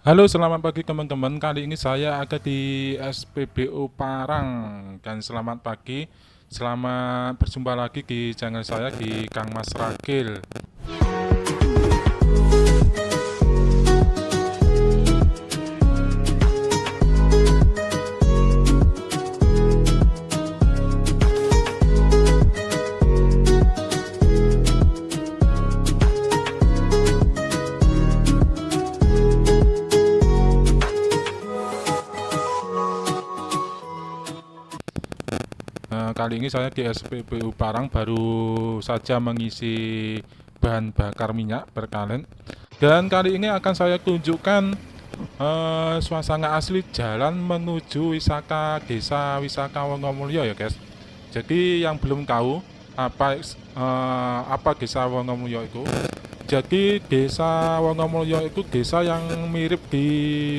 Halo, selamat pagi teman-teman. Kali ini saya ada di SPBU Parang dan selamat pagi. Selamat berjumpa lagi di channel saya di Kang Mas Ragil. Kali ini saya di SPBU Parang baru saja mengisi bahan bakar minyak pertalite. Dan kali ini akan saya tunjukkan suasana asli jalan menuju wisata Desa Wisata Wonomulyo ya guys. Jadi yang belum tahu apa Desa Wonomulyo itu. Jadi Desa Wonomulyo itu desa yang mirip di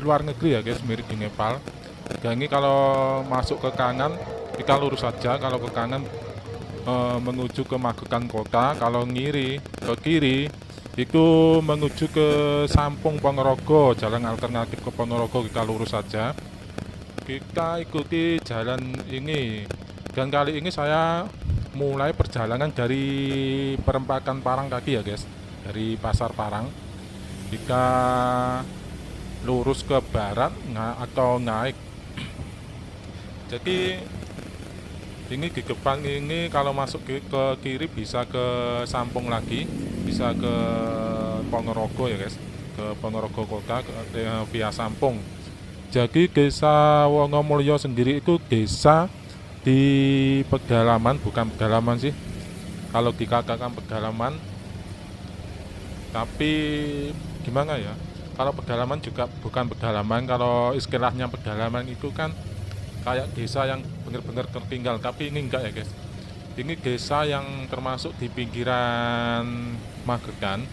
luar negeri ya guys, mirip di Nepal. Dan ini kalau masuk ke kanan kita lurus saja, kalau ke kanan menuju ke Magetan Kota, kalau ngiri ke kiri itu menuju ke Sampung Ponorogo, jalan alternatif ke Ponorogo, kita lurus saja. Kita ikuti jalan ini. Dan kali ini saya mulai perjalanan dari perempatan Parang tadi ya guys, dari Pasar Parang. Kita lurus ke barat atau naik. Jadi ini di depan ini kalau masuk ke kiri bisa ke Sampung lagi, bisa ke Ponorogo ya guys, ke Ponorogo kota via Sampung. Jadi desa Wonomulyo sendiri itu desa di pedalaman, bukan pedalaman sih. Kalau dikatakan pedalaman, tapi gimana ya? Kalau pedalaman juga bukan pedalaman. Kalau istilahnya pedalaman itu kan kayak desa yang benar-benar tertinggal, tapi ini enggak ya guys. Ini desa yang termasuk di pinggiran Magetan,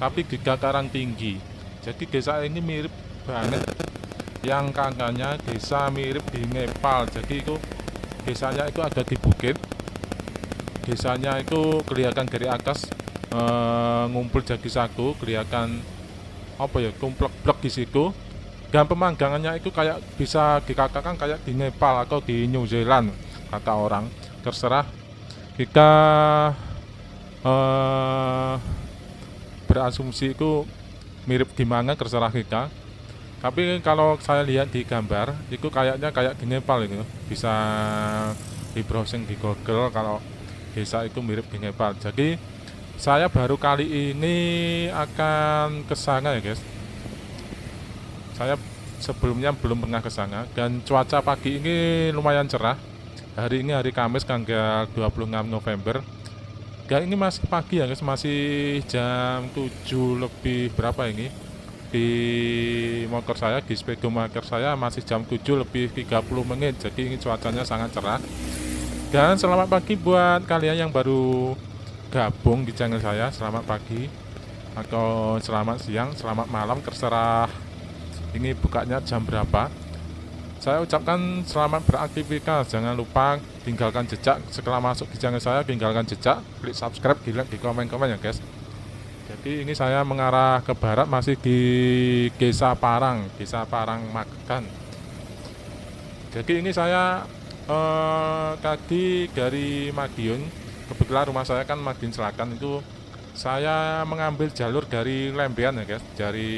tapi di dataran tinggi. Jadi desa ini mirip banget yang kakaknya desa mirip di Nepal. Jadi itu desanya itu ada di bukit. Desanya itu kelihatan dari atas ngumpul jadi satu, kelihatan apa ya, kumplek-plek di situ. Dan pemandangannya itu kayak bisa dikatakan kayak di Nepal atau di New Zealand kata orang. Terserah kita eh, berasumsi itu mirip di mana, terserah kita. Tapi kalau saya lihat di gambar itu kayaknya kayak di Nepal itu. Bisa di browsing di Google kalau desa itu mirip di Nepal. Jadi saya baru kali ini akan ke sana ya guys. Saya sebelumnya belum pernah ke sana dan cuaca pagi ini lumayan cerah. Hari ini hari Kamis tanggal 26 November. Dan ini masih pagi ya guys, masih jam 7 lebih berapa ini? Di motor saya, di speedometer saya masih jam 7 lebih 30 menit. Jadi ini cuacanya sangat cerah. Dan selamat pagi buat kalian yang baru gabung di channel saya. Selamat pagi atau selamat siang, selamat malam, terserah ini bukanya jam berapa. Saya ucapkan selamat beraktivitas. Jangan lupa tinggalkan jejak setelah masuk di channel saya, tinggalkan jejak, klik subscribe, di like, di komen-komen ya guys. Jadi ini saya mengarah ke barat, masih di Desa Parang, Desa Parang Magetan. Jadi ini saya tadi dari Madiun, kebetulan rumah saya kan Madiun Selatan, itu saya mengambil jalur dari Lembean ya guys, dari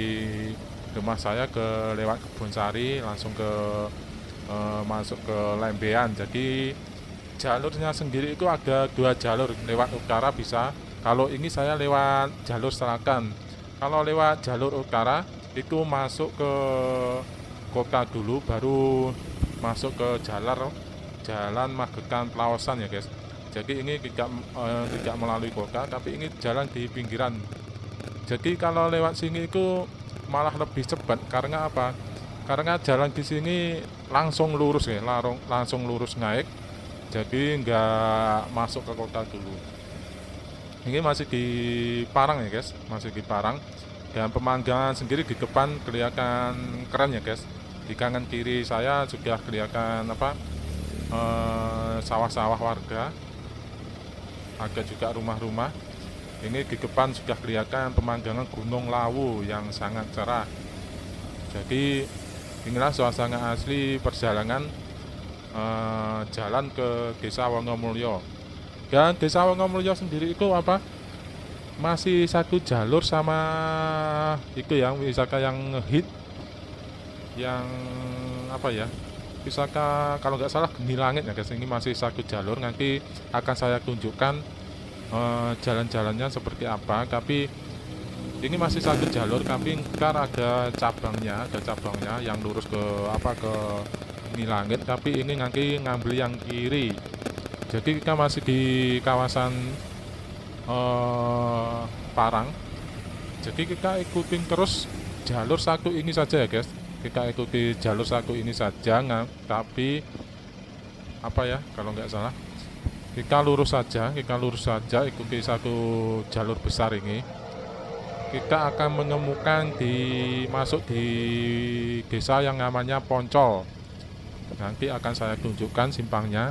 rumah saya ke lewat Kebun Sari langsung ke masuk ke Lembean. Jadi jalurnya sendiri itu ada dua jalur, lewat utara bisa. Kalau ini saya lewat jalur selatan. Kalau lewat jalur utara itu masuk ke kota dulu, baru masuk ke jalan Magetan Pelawasan ya guys. Jadi ini tidak melalui kota, tapi ini jalan di pinggiran. Jadi kalau lewat sini itu malah lebih cepat karena apa? Karena jalan di sini langsung lurus ya, langsung lurus naik. Jadi nggak masuk ke kota dulu. Ini masih di Parang ya guys, masih di Parang. Dan pemandangan sendiri di depan kelihatan keren ya guys. Di kanan kiri saya sudah kelihatan sawah-sawah warga. Ada juga rumah-rumah. Ini di depan sudah kelihatan pemandangan Gunung Lawu yang sangat cerah. Jadi inilah suasana asli perjalanan jalan ke Desa Wongamulya. Dan Desa Wongamulya sendiri itu apa? Masih satu jalur sama itu yang wisata yang hit yang apa ya? Wisata kalau nggak salah Geni Langit ya guys. Ini masih satu jalur. Nanti akan saya tunjukkan jalan-jalannya seperti apa. Tapi ini masih satu jalur. Tapi ntar ada cabangnya yang lurus ke apa ke Geni Langit. Tapi ini nanti ngambil yang kiri. Jadi kita masih di kawasan Parang. Jadi kita ikutin terus jalur satu ini saja ya guys. Kita ikuti jalur satu ini saja, tapi apa ya kalau nggak salah kita lurus saja ikuti satu jalur besar ini. Kita akan menemukan masuk di desa yang namanya Poncol. Nanti akan saya tunjukkan simpangnya.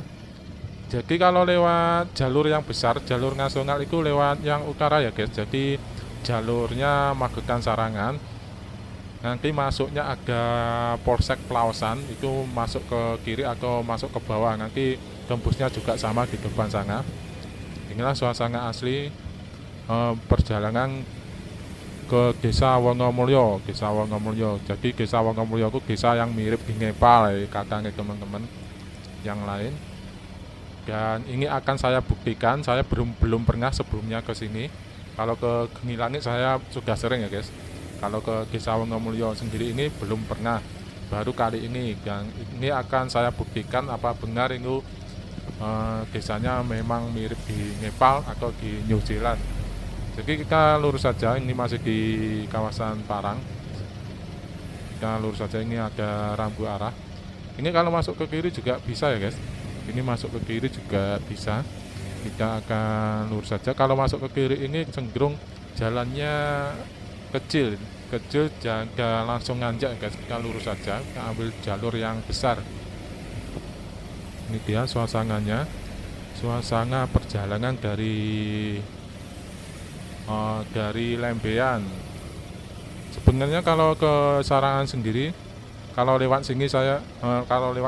Jadi kalau lewat jalur yang besar, jalur nasional itu lewat yang utara ya guys. Jadi jalurnya Magetan Sarangan. Nanti masuknya ada Polsek Pelawasan, itu masuk ke kiri atau masuk ke bawah. Nanti tembusnya juga sama di depan sana. Inilah suasana asli perjalanan ke Desa Wongamulya. Jadi Desa Wongamulya itu desa yang mirip di Nepal katanya teman-teman yang lain. Dan ini akan saya buktikan. Saya belum pernah sebelumnya ke sini. Kalau ke Geni Langit saya sudah sering ya guys. Kalau ke Desa Wongamulya sendiri ini belum pernah. Baru kali ini. Dan ini akan saya buktikan apa benar itu desanya memang mirip di Nepal atau di New Zealand. Jadi kita lurus saja. Ini masih di kawasan Parang. Kita lurus saja. Ini ada rambu arah. Ini kalau masuk ke kiri juga bisa ya guys. Ini masuk ke kiri juga bisa. Kita akan lurus saja. Kalau masuk ke kiri ini cenderung jalannya kecil, jangan langsung nanjak guys. Kita lurus saja. Kita ambil jalur yang besar. Ini dia suasananya. Suasana perjalanan dari Lembean. Sebenarnya kalau ke Sarangan sendiri, kalau lewat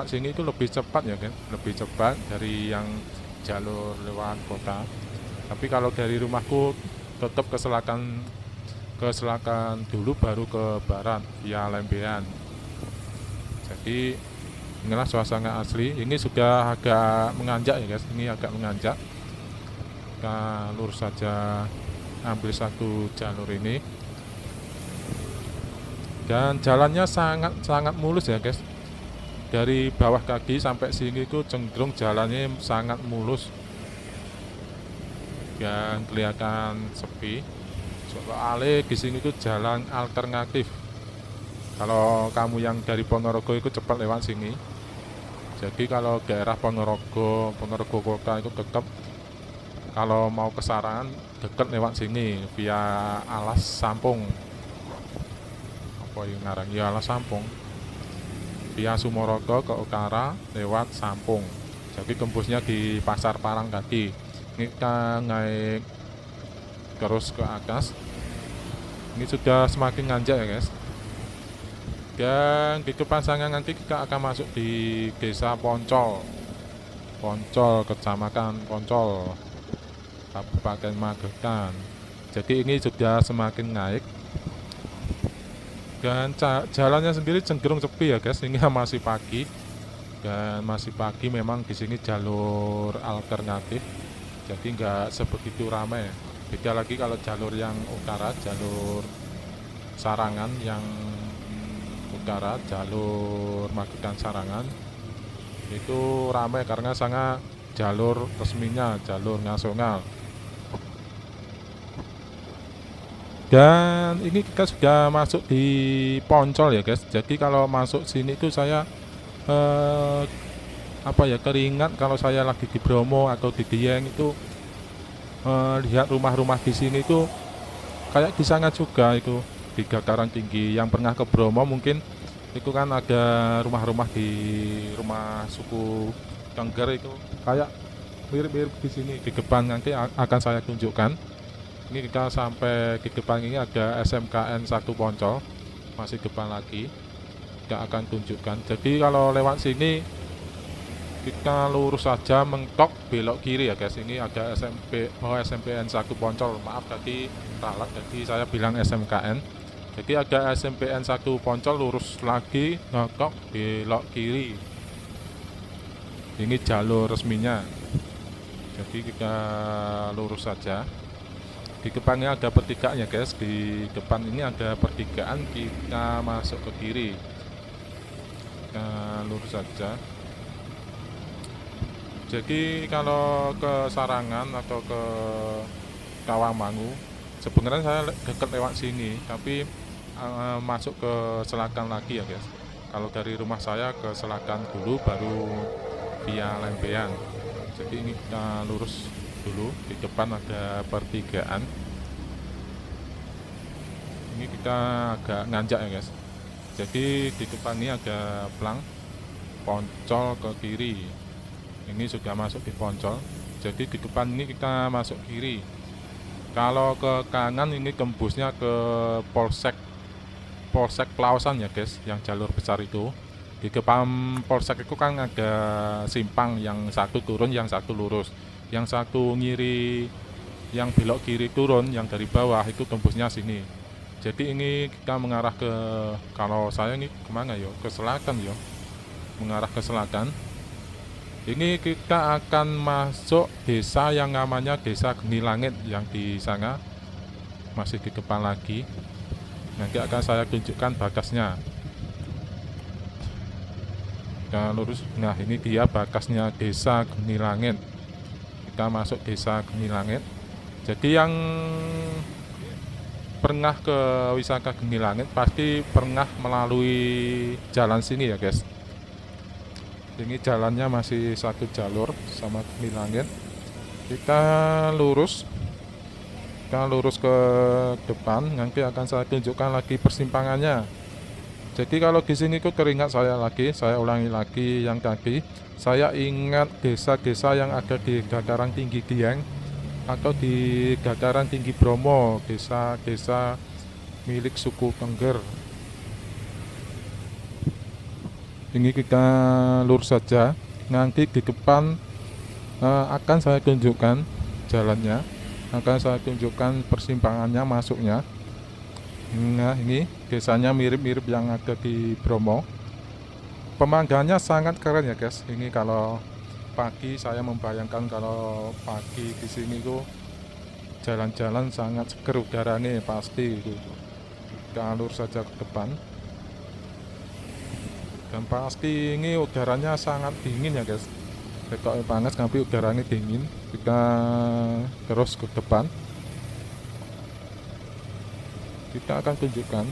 sini itu lebih cepat ya kan, lebih cepat dari yang jalur lewat kota. Tapi kalau dari rumahku tetap ke selatan dulu baru ke barat via Lembean. Jadi inilah suasana asli. Ini sudah agak menganjak ya guys, ini agak menganjak. Kita lurus saja, ambil satu jalur ini. Dan jalannya sangat mulus ya guys. Dari bawah kaki sampai sini itu cenderung jalannya sangat mulus. Dan kelihatan sepi. Soalnya di sini itu jalan alternatif. Kalau kamu yang dari Ponorogo itu cepat lewat sini. Jadi kalau daerah Ponorogo kota itu tetap kalau mau ke Sarangan dekat lewat sini via Alas Sampung. Alas Sampung via Sumorogo ke utara lewat Sampung. Jadi tembusnya di Pasar Parang tadi. Ini kita naik terus ke atas. Ini sudah semakin nanjak ya guys. Dan di pasangan nanti kita akan masuk di Desa Poncol, Kecamatan Poncol, Kabupaten Magetan. Jadi ini sudah semakin naik. Dan jalannya sendiri cenderung sepi ya guys. Ini masih pagi. Dan masih pagi memang di sini jalur alternatif. Jadi nggak sebegitu ramai. Beda lagi kalau jalur yang utara, jalur Sarangan yang utara, jalur Magetan Sarangan itu ramai karena sangat jalur resminya, jalur nasional. Dan ini kita sudah masuk di Poncol ya guys. Jadi kalau masuk sini itu saya teringat kalau saya lagi di Bromo atau di Dieng itu lihat rumah-rumah di sini itu kayak di sana juga itu di dataran tinggi. Yang pernah ke Bromo mungkin itu kan ada rumah-rumah di rumah suku Tengger itu kayak mirip-mirip di sini. Di depan nanti akan saya tunjukkan. Ini kita sampai di depan ini ada SMKN 1 Poncol. masih depan lagi. Kita akan tunjukkan. Jadi kalau lewat sini kita lurus saja mentok belok kiri ya guys. Ini ada SMPN 1 Poncol, maaf tadi ralat, jadi saya bilang SMKN. Jadi ada SMPN 1 Poncol, lurus lagi mentok belok kiri. Ini jalur resminya. Jadi kita lurus saja. Di depannya ada pertigaan ya guys. Di depan ini ada pertigaan, kita masuk ke kiri. Kita lurus saja. Jadi kalau ke Sarangan atau ke Tawangmangu, sebenarnya saya dekat lewat sini, tapi masuk ke Selakan lagi ya guys. Kalau dari rumah saya ke Selakan dulu, baru via Lempean. Jadi ini kita lurus dulu. Di depan ada pertigaan. Ini kita agak nanjak ya guys. Jadi di depan ini ada plang Poncol ke kiri. Ini sudah masuk di Poncol. Jadi di depan ini kita masuk kiri. Kalau ke kanan ini tembusnya ke Polsek Pelausan ya guys, yang jalur besar itu. Di depan Polsek itu kan ada simpang, yang satu turun, yang satu lurus. Yang satu ngiri, yang belok kiri turun, yang dari bawah itu tembusnya sini. Jadi ini kita mengarah ke, kalau saya ini kemana ya? Ke selatan ya, mengarah ke selatan. Ini kita akan masuk desa yang namanya Desa Geni Langit, yang di sana masih di depan lagi. Nanti akan saya tunjukkan batasnya. Kita lurus. Nah, ini dia batasnya Desa Geni Langit. Kita masuk Desa Geni Langit. Jadi yang pernah ke wisata Geni Langit pasti pernah melalui jalan sini ya guys. Ini jalannya masih satu jalur sama Geni Langit. Kita lurus ke depan. Nanti akan saya tunjukkan lagi persimpangannya. Jadi kalau di sini kok teringat saya ulangi lagi yang tadi. Saya ingat desa-desa yang ada di dataran tinggi Dieng atau di dataran tinggi Bromo, desa-desa milik suku Tengger. Ini kita lurus saja. Nanti di depan akan saya tunjukkan jalannya, akan saya tunjukkan persimpangannya, masuknya. Nah, ini desanya mirip-mirip yang ada di Bromo. Pemandangannya sangat keren ya guys. Ini kalau pagi, saya membayangkan kalau pagi di sini tuh jalan-jalan sangat seger udaranya pasti itu. Kita lurus saja ke depan. Dan pasti ini udaranya sangat dingin ya guys. Kalau panas tapi udaranya dingin. Kita terus ke depan. Kita akan tunjukkan.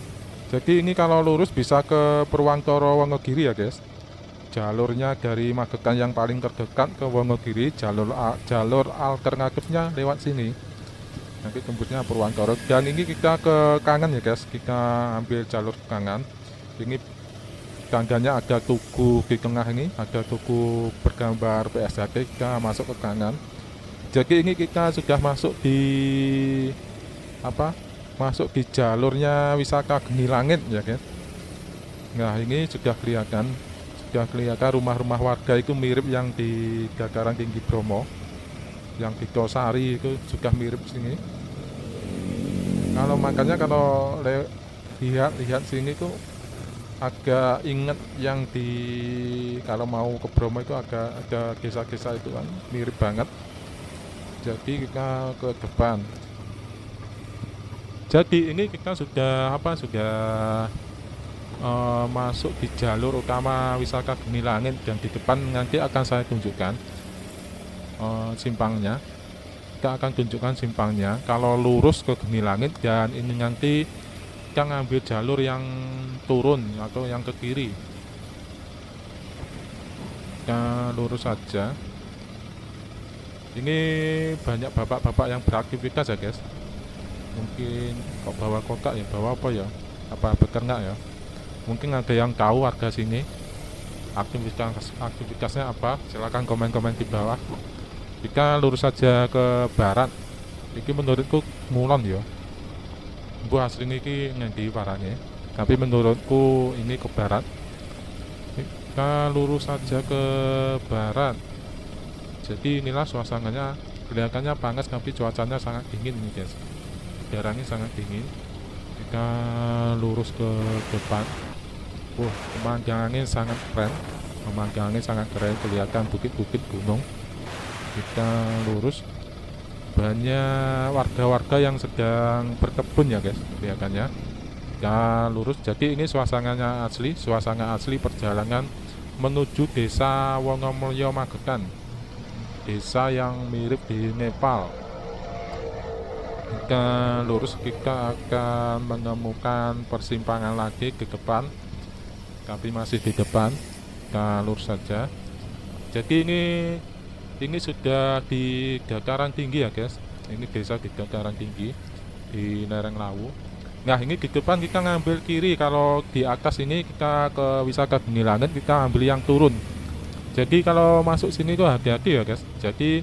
Jadi ini kalau lurus bisa ke Purwantoro Wonogiri ya guys. Jalurnya dari Magetan yang paling terdekat ke Wonogiri, jalur alternatifnya lewat sini. Nanti tembusnya Purwantoro. Dan ini kita ke kanan ya guys. Kita ambil jalur kanan. Ini tandanya ada tugu di tengah, ini ada tugu bergambar PSHT. Kita masuk ke kanan. Jadi ini kita sudah masuk di masuk di jalurnya wisata Geni Langit ya guys. Nah, ini sudah kelihatan rumah-rumah warga itu mirip yang di dataran tinggi Bromo, yang di Tosari itu sudah mirip sini. Kalau makanya kalau lihat sini tuh agak inget yang di, kalau mau ke Bromo itu agak ada desa-desa itu kan mirip banget. Jadi kita ke depan. Jadi ini kita sudah masuk di jalur utama wisata Geni Langit, dan di depan nanti akan saya tunjukkan simpangnya. Kita akan tunjukkan simpangnya kalau lurus ke Geni Langit, dan ini nanti kita ngambil jalur yang turun atau yang ke kiri. Kita lurus saja. Ini banyak bapak-bapak yang beraktivitas ya guys. Mungkin kok bawa kotak ya, bawa apa ya, apa beternak ya. Mungkin ada yang tahu warga sini aktivitasnya apa, silahkan komen-komen di bawah. Kita lurus saja ke barat. Ini menurutku ngulon ya. Bu asli ini ngendi parane. tapi menurutku ini ke barat. Kita lurus saja ke barat. Jadi inilah suasananya, kelihatannya panas tapi cuacanya sangat dingin nih guys, udaranya sangat dingin. Kita lurus ke depan. Pemandangannya sangat keren, kelihatan bukit-bukit gunung. Kita lurus, banyak warga-warga yang sedang berkebun ya guys, kelihatannya. Kita lurus, jadi ini suasana asli perjalanan menuju desa Wongomulyo Magetan, desa yang mirip di Nepal. Kita lurus, kita akan menemukan persimpangan lagi ke depan, tapi masih di depan. Kita lurus saja. Jadi ini sudah di dataran tinggi ya guys, ini desa di dataran tinggi di lereng Lawu. Nah ini di depan kita ngambil kiri, kalau di atas ini kita ke wisata Bumi Langit, kita ambil yang turun. Jadi kalau masuk sini tuh hati-hati ya guys. Jadi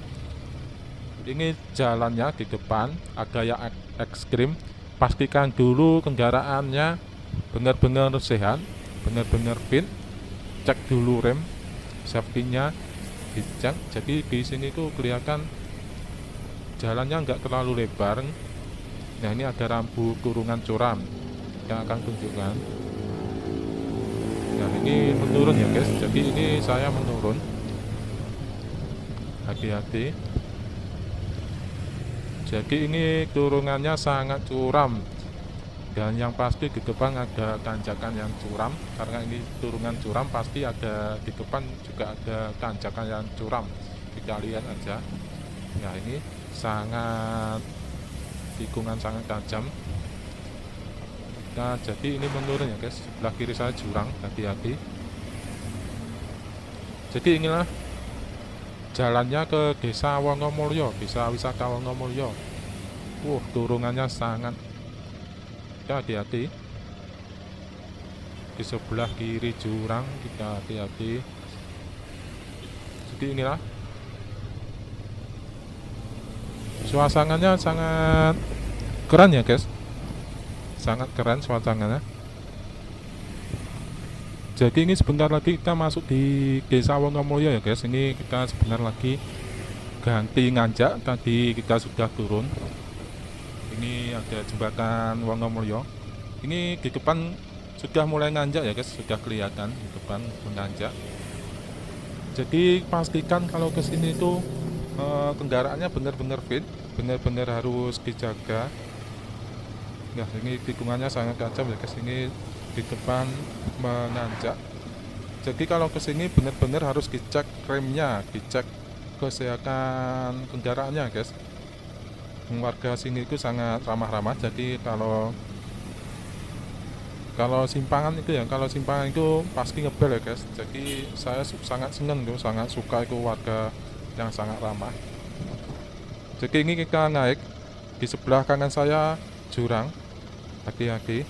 ini jalannya di depan agak yang ekstrim, pastikan dulu kendaraannya benar-benar sehat, benar-benar fit, cek dulu rem, safety-nya dicek. Jadi di sini tuh kelihatan jalannya nggak terlalu lebar. Nah ini ada rambu kurungan curam yang akan tunjukkan. Nah ini menurun ya guys, jadi ini saya menurun, hati-hati. Jadi ini turunannya sangat curam, dan yang pasti di depan ada tanjakan yang curam. Karena ini turunan curam, pasti ada di depan juga ada tanjakan yang curam. Kita lihat aja. Nah ini sangat tikungan sangat tajam. Nah jadi ini menurun ya guys, sebelah kiri saya jurang, hati-hati. Jadi inilah jalannya ke desa Wongomulyo, desa wisata Wongomulyo. Turunannya sangat, hati-hati. Di sebelah kiri jurang, kita hati-hati. Jadi inilah suasananya sangat keren ya guys, sangat keren suasananya. Jadi ini sebentar lagi kita masuk di desa Wongomulyo ya guys. Ini kita sebentar lagi ganti nganjak, tadi kita sudah turun. Ini ada jembatan Wongomulyo. Ini di depan sudah mulai nganjak ya guys, sudah kelihatan di depan menanjak. Jadi pastikan kalau kesini itu kendaraannya benar-benar fit, benar-benar harus dijaga. Nah ini tikungannya sangat tajam ya guys, ini di depan menanjak. Jadi kalau kesini benar-benar harus dicek remnya, dicek kesehatan kendaraannya guys. Warga sini itu sangat ramah-ramah. Jadi kalau simpangan itu ya, kalau simpangan itu pasti ngebel ya guys. Jadi saya sangat seneng tuh, sangat suka itu warga yang sangat ramah. Jadi ini kita naik, di sebelah kanan saya jurang, hati-hati.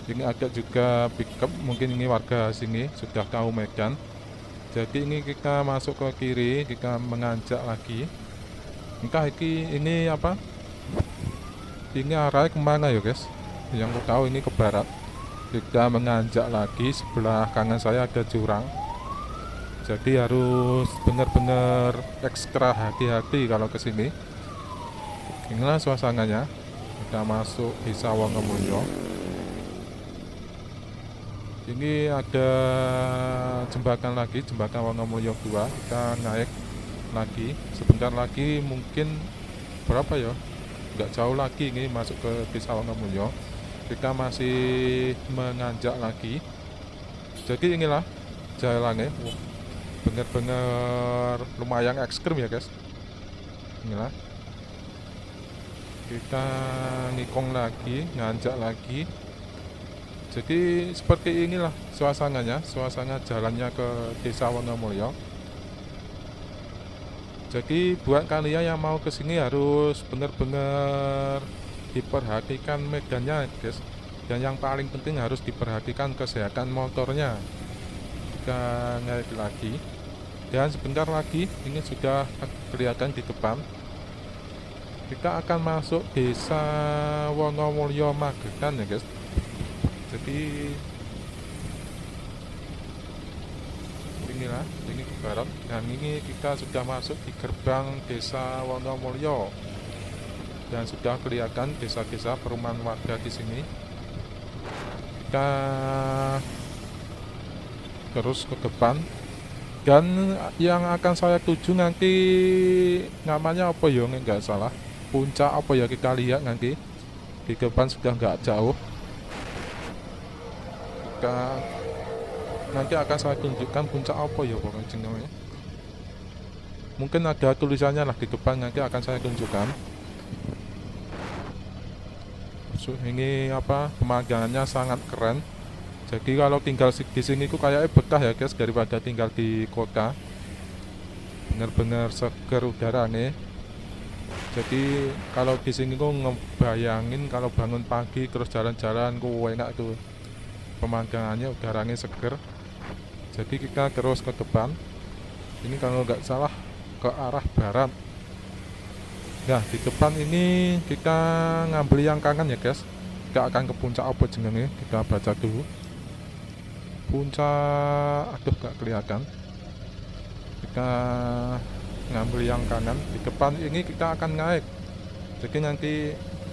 Ini ada juga pickup, mungkin ini warga sini sudah tahu medan. Jadi ini kita masuk ke kiri, kita menanjak lagi. Entah ini apa? Ini arahnya kemana ya guys? Yang aku tahu ini ke barat. Kita menanjak lagi, sebelah kanan saya ada jurang. Jadi harus benar-benar ekstra hati-hati kalau kesini. Inilah suasananya. Kita masuk desa Wongomulyo. Ini ada jembatan lagi, jembatan Wongomulyo 2. Kita naik lagi, sebentar lagi, mungkin berapa ya? Nggak jauh lagi ini masuk ke desa Wongomulyo. Kita masih menanjak lagi. Jadi inilah jalannya. Bener-bener lumayan ekstrim ya guys. Inilah kita nikong lagi, nganjak lagi. Jadi seperti inilah suasananya, suasana jalannya ke desa Wongomulyo. Jadi buat kalian yang mau kesini harus benar-benar diperhatikan medannya guys. Dan yang paling penting harus diperhatikan kesehatan motornya. Kita naik lagi. Dan sebentar lagi ini sudah kelihatan di depan. Kita akan masuk desa Wongomulyo Magetan ya guys. Jadi inilah, ini ke barat, dan ini kita sudah masuk di gerbang desa Wonomulyo, dan sudah kelihatan desa-desa perumahan warga di sini. Kita terus ke depan, dan yang akan saya tuju nanti namanya apa ya, nggak salah, puncak apa ya, kita lihat nanti di depan, sudah nggak jauh. Kita nanti akan saya tunjukkan puncak apa ya pokoknya jenengnya. Mungkin ada tulisannya lah di depan, nanti akan saya tunjukkan. Ini apa, pemandangannya sangat keren. Jadi kalau tinggal di sini itu kayaknya betah ya guys, daripada tinggal di kota. Bener-bener seger udara nih. Jadi kalau di sini kok ngebayangin kalau bangun pagi terus jalan-jalan kok enak tuh. Pemandangannya udaranya seger. Jadi kita terus ke depan. Ini kalau nggak salah ke arah barat. Nah di depan ini kita ngambil yang kanan ya guys. Kita akan ke puncak apa jenenge, kita baca dulu. Puncak, aduh gak kelihatan. Kita ngambil yang kanan. Di depan ini kita akan naik. Jadi nanti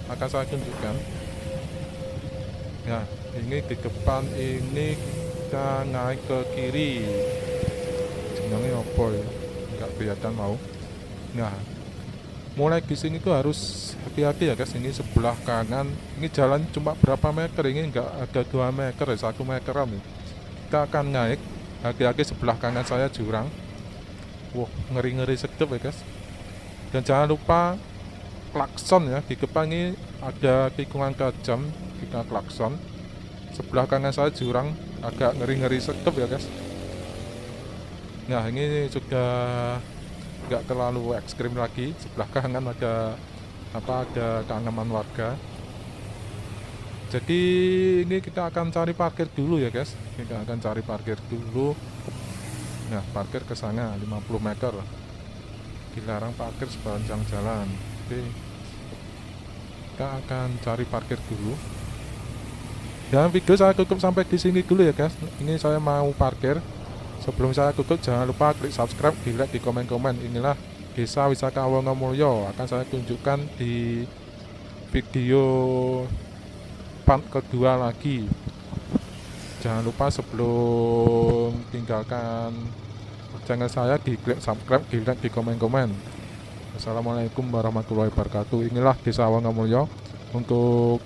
akan saya tunjukkan. Nah ini di depan ini kita naik ke kiri. Jenenge apa ya? Nggak kelihatan mau. Nah, mulai di sini tuh harus hati-hati ya guys. Ini sebelah kanan. Ini jalan cuma berapa meter? Ini nggak ada 2 meter ya, 1 meteran nih. Kita akan naik. Hati-hati, sebelah kanan saya jurang. Wah, ngeri-ngeri sedep ya guys. Dan jangan lupa klakson ya. Di depan ini ada tikungan tajam. Kita klakson. Sebelah kanan saya jurang, agak ngeri-ngeri sedep ya guys. Nah ini sudah nggak terlalu ekstrim lagi. Sebelah kanan ada tanaman warga. Jadi ini kita akan cari parkir dulu ya guys. Kita akan cari parkir dulu. Nah parkir ke sana 50 meter. Dilarang parkir sepanjang jalan. Oke. Kita akan cari parkir dulu. Dan video saya tutup sampai di sini dulu ya guys. Ini saya mau parkir. Sebelum saya tutup, jangan lupa klik subscribe, di like, di komen-komen. Inilah Desa Wisata Wonomulyo, akan saya tunjukkan di video part kedua lagi. Jangan lupa sebelum tinggalkan channel saya, di klik subscribe, di like, di komen-komen. Assalamualaikum warahmatullahi wabarakatuh. Inilah Desa Wonomulyo. Untuk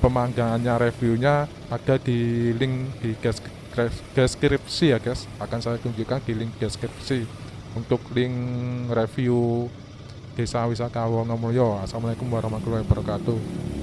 pemandangannya, reviewnya ada di link di deskripsi ya guys. Akan saya tunjukkan di link deskripsi untuk link review Desa Wisata Wonomulyo. Assalamualaikum warahmatullahi wabarakatuh.